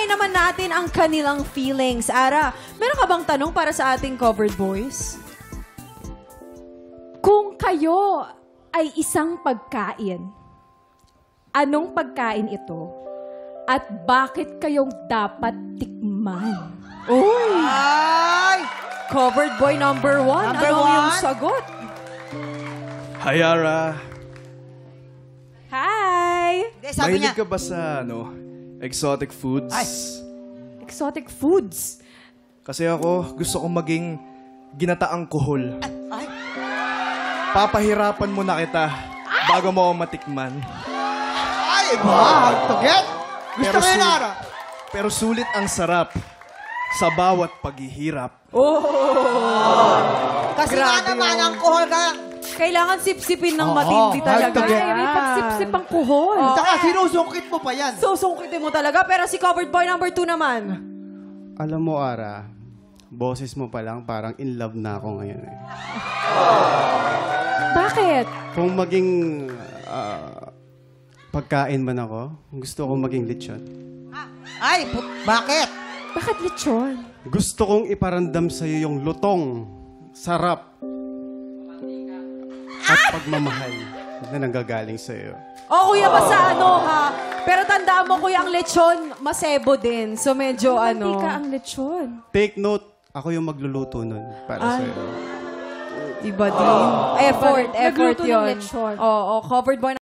Alamin naman natin ang kanilang feelings. Ara, meron ka bang tanong para sa ating covered boys? Kung kayo ay isang pagkain, anong pagkain ito? At bakit kayong dapat tikman? Uy! Ay! Covered boy number 1. Number Ano one? yung sagot? Hi, Ara. Hi! Hindi, sabi niya. Mahilig ka ba sa, exotic foods? Ay. Exotic foods. Kasi ako, gusto kong maging ginataang kuhol. Ay! Papahirapan mo na kita bago mo ako matikman. Ay! Hard to get! Gusto ko yun, Ara. Pero sulit ang sarap sa bawat paghihirap. Kasi nga Grabe naman, yun. ang kuhol ka. Kailangan sipsipin ng Oo, matindi hard talaga. to get. Ay, may pagsipsip ang kuhol. Oo. Saka sinusungkit mo pa yan. Susungkitin mo talaga. Pero si covered boy number 2 naman. Alam mo, Ara, boses mo pa lang parang in love na ako ngayon. Bakit? Kung maging pagkain man ako, gusto kong maging lechon. Ay! Bakit? Bakit lechon? Gusto kong iparamdam sa'yo yung lutong, sarap, at pagmamahal na nanggagaling sa'yo. O kuya, basta ano ha. Pero tandaan mo kuya, ang lechon, masebo din. So medyo Hindi ka ang lechon. Take note, ako yung magluluto nun para sa'yo. Iba din. Effort Nagluto ng yun. lechon. Oo, covered boy